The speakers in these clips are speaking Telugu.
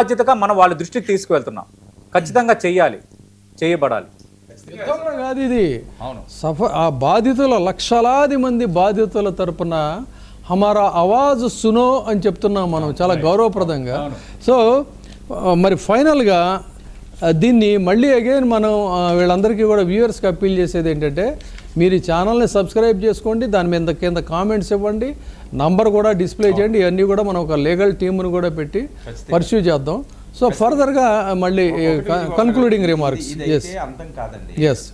బాధ్యతగా మనం వాళ్ళ దృష్టికి తీసుకువెళ్తున్నాం. ఖచ్చితంగా చేయబడాలి. కాదు ఇది ఆ బాధితుల లక్షలాది మంది బాధితుల తరపున హమారా ఆవాజ్ సునో అని చెప్తున్నాం మనం చాలా గౌరవప్రదంగా. సో మరి ఫైనల్గా దీన్ని మళ్ళీ అగైన్ మనం వీళ్ళందరికీ కూడా వ్యూవర్స్కి అప్పీల్ చేసేది ఏంటంటే, మీరు ఈ ఛానల్ని సబ్స్క్రైబ్ చేసుకోండి, దాని మీద కింద కామెంట్స్ ఇవ్వండి, నంబర్ కూడా డిస్ప్లే చేయండి. ఇవన్నీ కూడా మనం ఒక లీగల్ టీమ్ను కూడా పెట్టి పర్స్యూ చేద్దాం. సో ఫర్దర్గా మళ్ళీ కన్క్లూడింగ్ రిమార్క్స్. ఎస్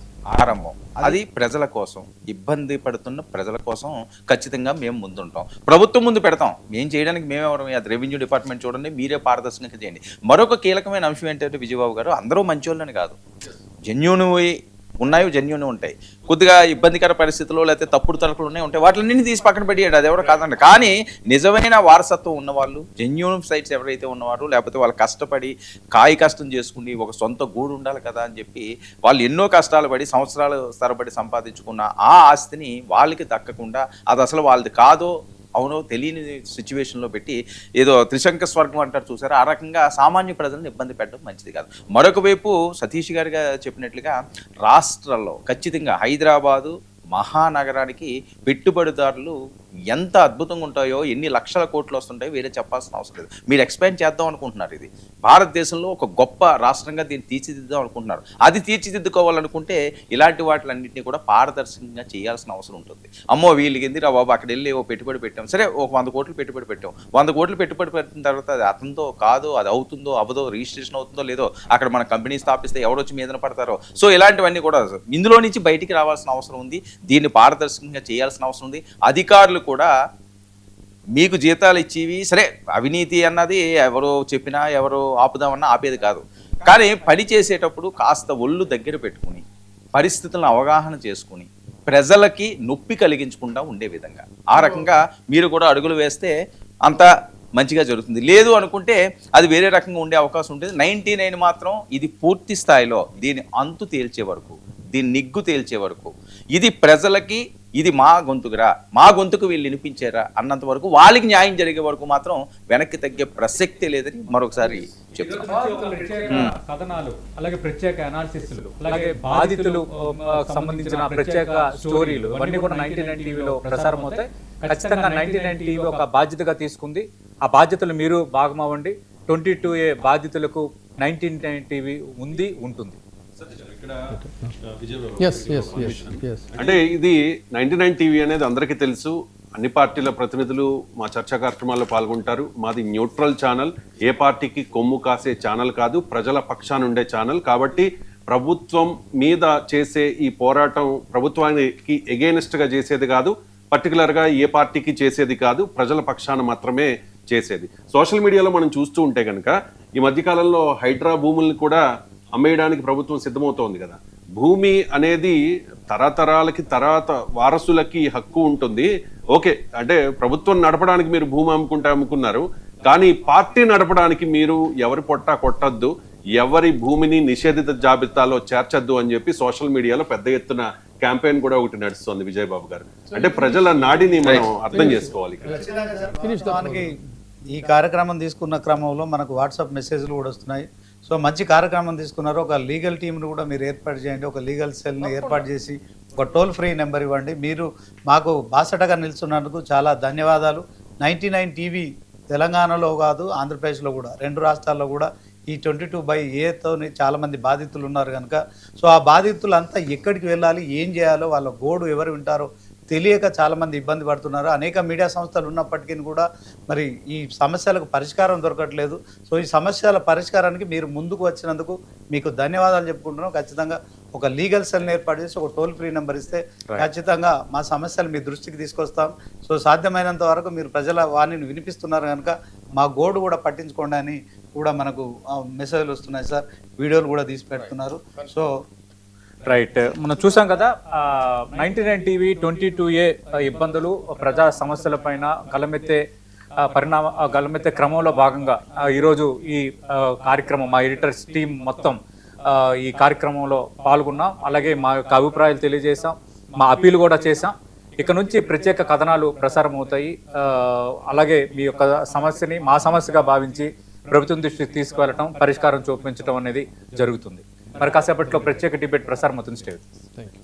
ఆరంభం అది ప్రజల కోసం, ఇబ్బంది పడుతున్న ప్రజల కోసం ఖచ్చితంగా మేము ముందుంటాం. ప్రభుత్వం ముందు పెడతాం. మేము చేయడానికి మేమెవరం? అది రెవెన్యూ డిపార్ట్మెంట్ చూడండి, మీరే పారదర్శకంగా చేయండి. మరొక కీలకమైన అంశం ఏంటంటే విజయబాబు గారు, అందరూ మంచోళ్ళని కాదు, జెన్యూన్ ఉన్నాయి, జెన్యూన్ ఉంటాయి. కొద్దిగా ఇబ్బందికర పరిస్థితుల్లో లేకపోతే తప్పుడు తలకులు ఉంటాయి, వాటిని తీసి పక్కన పెట్టేయడం అది ఎవరు కాదండి. కానీ నిజమైన వారసత్వం ఉన్నవాళ్ళు, జెన్యూన్ సైట్స్ ఎవరైతే ఉన్నవారు, లేకపోతే వాళ్ళు కష్టపడి కష్టం చేసుకుని ఒక సొంత గూడు ఉండాలి కదా అని చెప్పి వాళ్ళు ఎన్నో కష్టాలు పడి సంవత్సరాలు తరబడి సంపాదించుకున్న ఆ ఆస్తిని వాళ్ళకి దక్కకుండా, అది అసలు వాళ్ళది కాదో అవునో తెలియని సిచ్యువేషన్లో పెట్టి ఏదో త్రిశంక స్వర్గం అంటారు చూసారు, ఆ రకంగా సామాన్య ప్రజలను ఇబ్బంది పెట్టడం మంచిది కాదు. మరొక వైపు సతీష్ గారిగా చెప్పినట్లుగా రాష్ట్రాల్లో ఖచ్చితంగా హైదరాబాదు మహానగరానికి పెట్టుబడిదారులు ఎంత అద్భుతంగా ఉంటాయో, ఎన్ని లక్షల కోట్లు వస్తుంటాయో వేరే చెప్పాల్సిన అవసరం లేదు. మీరు ఎక్స్పాండ్ చేద్దాం అనుకుంటున్నారు, ఇది భారతదేశంలో ఒక గొప్ప రాష్ట్రంగా దీన్ని తీర్చిదిద్దాం అనుకుంటున్నారు. అది తీర్చిదిద్దుకోవాలనుకుంటే ఇలాంటి వాటిలన్నింటినీ కూడా పారదర్శకంగా చేయాల్సిన అవసరం ఉంటుంది. అమ్మో వీళ్ళకి ఎందుకు రా బాబు అక్కడ వెళ్ళి ఓ పెట్టుబడి పెట్టాం, సరే ఒక 100 కోట్లు పెట్టుబడి పెట్టాం, 100 కోట్లు పెట్టుబడి పెట్టిన తర్వాత అది అతనితో కాదో, అది అవుతుందో అవ్వదో, రిజిస్ట్రేషన్ అవుతుందో లేదో, అక్కడ మన కంపెనీ స్థాపిస్తే ఎవరొచ్చి మీదన పడతారో, సో ఇలాంటివన్నీ కూడా ఇందులో నుంచి బయటికి రావాల్సిన అవసరం ఉంది. దీన్ని పారదర్శకంగా చేయాల్సిన అవసరం ఉంది. అధికారులు కూడా మీకు జీతాలు ఇచ్చేవి సరే, అవినీతి అన్నది ఎవరో చెప్పినా ఎవరో ఆపుదామన్నా ఆపేది కాదు. కానీ పని చేసేటప్పుడు కాస్త ఒళ్ళు దగ్గర పెట్టుకుని పరిస్థితులను అవగాహన చేసుకుని ప్రజలకి నొప్పి కలిగించకుండా ఉండే విధంగా ఆ రకంగా మీరు కూడా అడుగులు వేస్తే అంత మంచిగా జరుగుతుంది. లేదు అనుకుంటే అది వేరే రకంగా ఉండే అవకాశం ఉంటుంది. 99 మాత్రం ఇది పూర్తి స్థాయిలో దీని అంతు తేల్చే వరకు, దీని నిగ్గు తేల్చే వరకు, ఇది ప్రజలకి ఇది మా గొంతుకురా, మా గొంతుకు వీళ్ళు వినిపించారా అన్నంత వరకు, వాళ్ళకి న్యాయం జరిగే వరకు మాత్రం వెనక్కి తగ్గే ప్రసక్తే లేదని మరొకసారి చెప్తున్నాను. కథనాలు, అలాగే ప్రత్యేక అనాలిసిస్లు, అలాగే బాధితులు సంబంధించిన ప్రత్యేక స్టోరీలు అన్నీ కూడా 99 టీవీలో ప్రసారం అవుతాయి. ఖచ్చితంగా 99 టీవీ ఒక బాధ్యతగా తీసుకుంది. ఆ బాధ్యతలు మీరు భాగమవ్వండి. 22A బాధితులకు 99 టీవీ ఉంటుంది. అంటే ఇది 99 టీవీ అనేది అందరికీ తెలుసు. అన్ని పార్టీల ప్రతినిధులు మా చర్చా కార్యక్రమాల్లో పాల్గొంటారు. మాది న్యూట్రల్ ఛానల్, ఏ పార్టీకి కొమ్ము కాసే ఛానల్ కాదు, ప్రజల పక్షాన ఉండే ఛానల్. కాబట్టి ప్రభుత్వం మీద చేసే ఈ పోరాటం ప్రభుత్వానికి ఎగెయిన్స్ట్గా చేసేది కాదు, పర్టికులర్గా ఏ పార్టీకి చేసేది కాదు, ప్రజల పక్షాన మాత్రమే చేసేది. సోషల్ మీడియాలో మనం చూస్తూ ఉంటే కనుక ఈ మధ్యకాలంలో హైడ్రా భూముల్ని కూడా అమ్మేయడానికి ప్రభుత్వం సిద్ధమవుతోంది కదా. భూమి అనేది తరతరాలకి తర్వాత వారసులకి హక్కు ఉంటుంది. ఓకే, అంటే ప్రభుత్వం నడపడానికి మీరు భూమి అమ్ముకున్నారు, కానీ పార్టీ నడపడానికి మీరు ఎవరి పొట్టా కొట్టద్దు, ఎవరి భూమిని నిషేధిత జాబితాలో చేర్చద్దు అని చెప్పి సోషల్ మీడియాలో పెద్ద ఎత్తున క్యాంపెయిన్ కూడా ఒకటి నడుస్తుంది. విజయబాబు గారు, అంటే ప్రజల నాడిని మనం అర్థం చేసుకోవాలి. ఈ కార్యక్రమం తీసుకున్న క్రమంలో మనకు వాట్సాప్ మెసేజ్లు కూడా వస్తున్నాయి. సో మంచి కార్యక్రమం తీసుకున్నారు. ఒక లీగల్ టీంను కూడా మీరు ఏర్పాటు చేయండి, ఒక లీగల్ సెల్ని ఏర్పాటు చేసి ఒక టోల్ ఫ్రీ నెంబర్ ఇవ్వండి. మీరు మాకు బాసటగా నిలుస్తున్నందుకు చాలా ధన్యవాదాలు. 99 టీవీ తెలంగాణలో కాదు, ఆంధ్రప్రదేశ్లో కూడా, 2 రాష్ట్రాల్లో కూడా ఈ 22/Aతో చాలామంది బాధితులు ఉన్నారు కనుక, సో ఆ బాధితులంతా ఎక్కడికి వెళ్ళాలి, ఏం చేయాలో, వాళ్ళ గోడు ఎవరు వింటారో తెలియక చాలామంది ఇబ్బంది పడుతున్నారు. అనేక మీడియా సంస్థలు ఉన్నప్పటికీ కూడా మరి ఈ సమస్యలకు పరిష్కారం దొరకట్లేదు. సో ఈ సమస్యల పరిష్కారానికి మీరు ముందుకు వచ్చినందుకు మీకు ధన్యవాదాలు చెప్పుకుంటున్నాం. ఖచ్చితంగా ఒక లీగల్ సెల్ని ఏర్పాటు చేసి ఒక టోల్ ఫ్రీ నెంబర్ ఇస్తే ఖచ్చితంగా మా సమస్యలు మీ దృష్టికి తీసుకొస్తాం. సో సాధ్యమైనంత వరకు మీరు ప్రజల వాణిని వినిపిస్తున్నారు కనుక మా గోడు కూడా పట్టించుకోండి అని కూడా మనకు మెసేజ్లు వస్తున్నాయి సార్, వీడియోలు కూడా తీసి పెడుతున్నారు. సో రైట్, మనం చూసాం కదా 99 టీవీ 22A ఇబ్బందులు, ప్రజా సమస్యల పైన గలమెత్తే క్రమంలో భాగంగా ఈరోజు ఈ కార్యక్రమం మా ఎడిటర్స్ టీం మొత్తం ఈ కార్యక్రమంలో పాల్గొన్నాం. అలాగే మా యొక్క అభిప్రాయాలు తెలియజేసాం, మా అప్పీల్ కూడా చేసాం. ఇక నుంచి ప్రత్యేక కథనాలు ప్రసారం అవుతాయి. అలాగే మీ యొక్క సమస్యని మా సమస్యగా భావించి ప్రభుత్వం దృష్టికి తీసుకువెళ్ళటం, పరిష్కారం చూపించడం అనేది జరుగుతుంది. మరి కాసేపట్లో ప్రత్యేక డిబేట్ ప్రసారం అవుతుంది. Thank you.